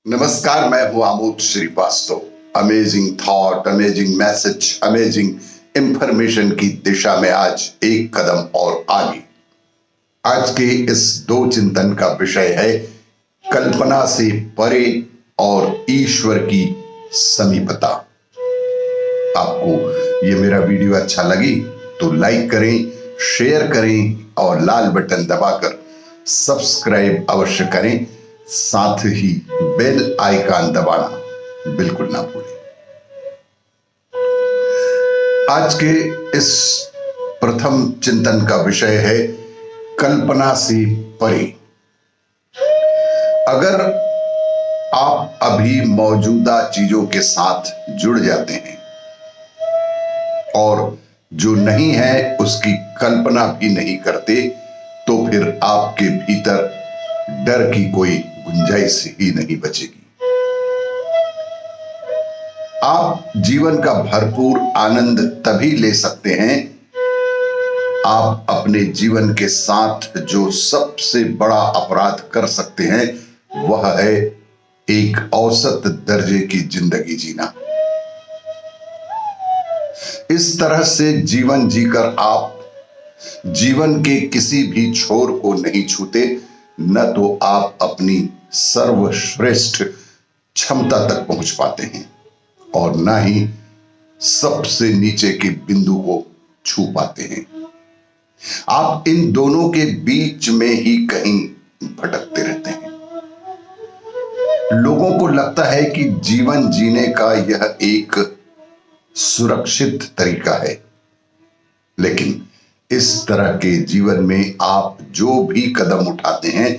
नमस्कार, मैं हूं Amod Srivastava. Amazing thought, amazing message, amazing information की दिशा में आज एक कदम और आगे। आज के इस दो चिंतन का विषय है कल्पना से परे और ईश्वर की समीपता। आपको ये मेरा वीडियो अच्छा लगी तो लाइक करें, शेयर करें और लाल बटन दबाकर सब्सक्राइब अवश्य करें। साथ ही बेल आइकन दबाना बिल्कुल ना भूलें। आज के इस प्रथम चिंतन का विषय है कल्पना से परे। अगर आप अभी मौजूदा चीजों के साथ जुड़ जाते हैं और जो नहीं है उसकी कल्पना भी नहीं करते, तो फिर आपके भीतर डर की कोई गुंजाइश ही नहीं बचेगी। आप जीवन का भरपूर आनंद तभी ले सकते हैं आप अपने जीवन के साथ जो सबसे बड़ा अपराध कर सकते हैं वह है एक औसत दर्जे की जिंदगी जीना। इस तरह से जीवन जीकर आप जीवन के किसी भी छोर को नहीं छूते, न तो आप अपनी सर्वश्रेष्ठ क्षमता तक पहुंच पाते हैं और न ही सबसे नीचे के बिंदु को छू पाते हैं। आप इन दोनों के बीच में ही कहीं भटकते रहते हैं। लोगों को लगता है कि जीवन जीने का यह एक सुरक्षित तरीका है, लेकिन इस तरह के जीवन में आप जो भी कदम उठाते हैं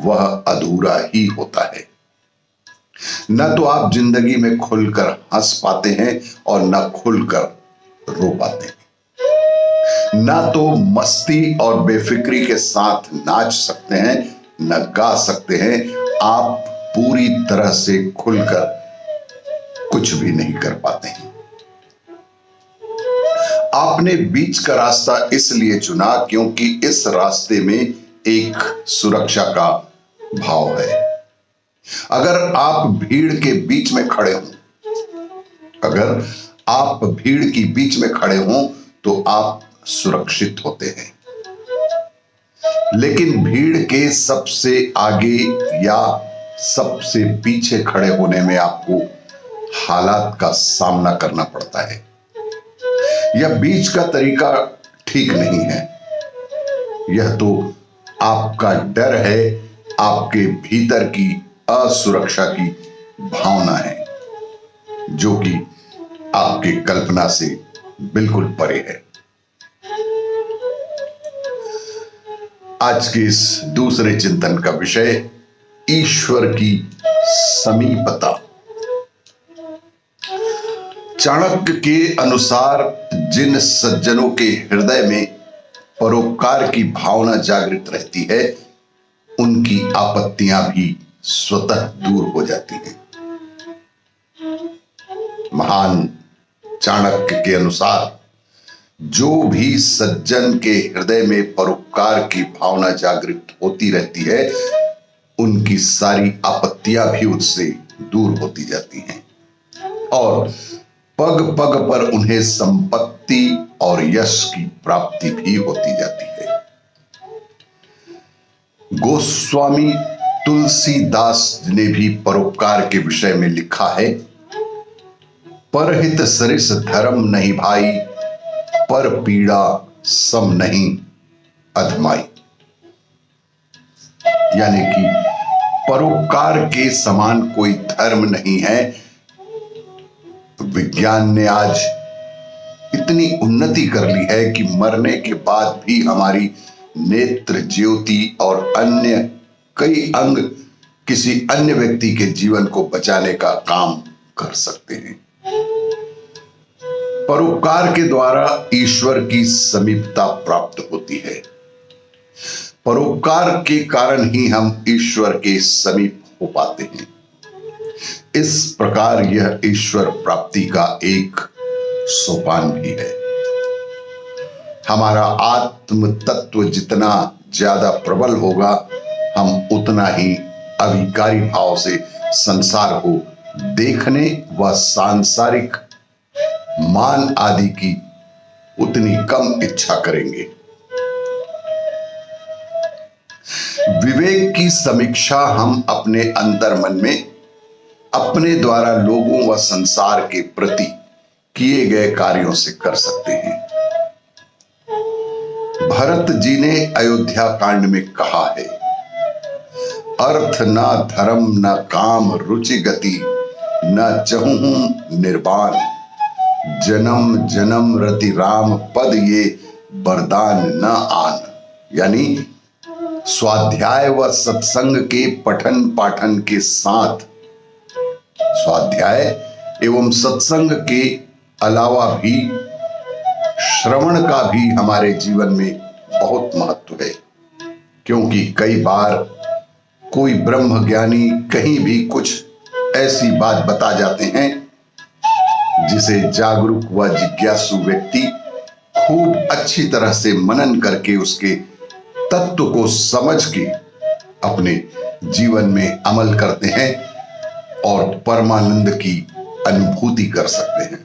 वह अधूरा ही होता है। न तो आप जिंदगी में खुलकर हंस पाते हैं और न खुलकर रो पाते हैं। न तो मस्ती और बेफिक्री के साथ नाच सकते हैं, न गा सकते हैं। आप पूरी तरह से खुलकर कुछ भी नहीं कर पाते हैं। आपने बीच का रास्ता इसलिए चुना क्योंकि इस रास्ते में एक सुरक्षा का भाव है। अगर आप भीड़ के बीच में खड़े हों, अगर आप भीड़ की बीच में खड़े हों तो आप सुरक्षित होते हैं, लेकिन भीड़ के सबसे आगे या सबसे पीछे खड़े होने में आपको हालात का सामना करना पड़ता है। यह बीच का तरीका ठीक नहीं है। यह तो आपका डर है, आपके भीतर की असुरक्षा की भावना है, जो कि आपकी कल्पना से बिल्कुल परे है। आज के इस दूसरे चिंतन का विषय ईश्वर की समीपता। चाणक्य के अनुसार जिन सज्जनों के हृदय में परोपकार की भावना जागृत रहती है, उनकी आपत्तियां भी स्वतः दूर हो जाती हैं। महान चाणक्य के अनुसार जो भी सज्जन के हृदय में परोपकार की भावना जागृत होती रहती है, उनकी सारी आपत्तियां भी उससे दूर होती जाती हैं और पग पग पर उन्हें संपत्ति और यश की प्राप्ति भी होती जाती है। गोस्वामी तुलसीदास ने भी परोपकार के विषय में लिखा है, परहित सरिस धर्म नहीं भाई, पर पीड़ा सम नहीं अधमाई। यानी कि परोपकार के समान कोई धर्म नहीं है। विज्ञान ने आज इतनी उन्नति कर ली है कि मरने के बाद भी हमारी नेत्र ज्योति और अन्य कई अंग किसी अन्य व्यक्ति के जीवन को बचाने का काम कर सकते हैं। परोपकार के द्वारा ईश्वर की समीपता प्राप्त होती है। परोपकार के कारण ही हम ईश्वर के समीप हो पाते हैं। इस प्रकार यह ईश्वर प्राप्ति का एक सोपान भी है। हमारा आत्म तत्व जितना ज्यादा प्रबल होगा, हम उतना ही अविकारी भाव से संसार को देखने व सांसारिक मान आदि की उतनी कम इच्छा करेंगे। विवेक की समीक्षा हम अपने अंतर्मन में अपने द्वारा लोगों व संसार के प्रति किए गए कार्यों से कर सकते हैं। भरत जी ने अयोध्या कांड में कहा है, अर्थ न धर्म न काम रुचि गति न चहूं निर्वाण, जन्म जन्म रति राम पद ये वरदान न आन। यानी स्वाध्याय व सत्संग के पठन पाठन के साथ स्वाध्याय एवं सत्संग के अलावा भी श्रवण का भी हमारे जीवन में बहुत महत्व है, क्योंकि कई बार कोई ब्रह्म ज्ञानी कहीं भी कुछ ऐसी बात बता जाते हैं जिसे जागरूक व जिज्ञासु व्यक्ति खूब अच्छी तरह से मनन करके उसके तत्व को समझ के अपने जीवन में अमल करते हैं और परमानंद की अनुभूति कर सकते हैं।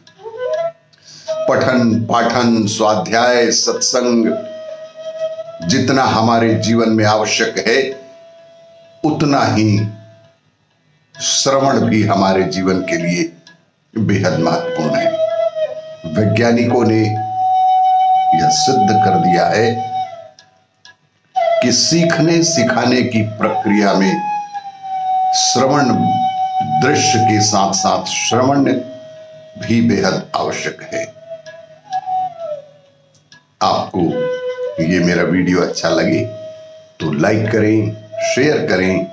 पठन पाठन स्वाध्याय सत्संग जितना हमारे जीवन में आवश्यक है, उतना ही श्रवण भी हमारे जीवन के लिए बेहद महत्वपूर्ण है। वैज्ञानिकों ने यह सिद्ध कर दिया है कि सीखने सिखाने की प्रक्रिया में श्रवण, दृश्य के साथ साथ श्रवण भी बेहद आवश्यक है। आपको ये मेरा वीडियो अच्छा लगे तो लाइक करें, शेयर करें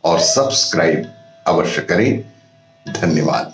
और सब्सक्राइब अवश्य करें। धन्यवाद।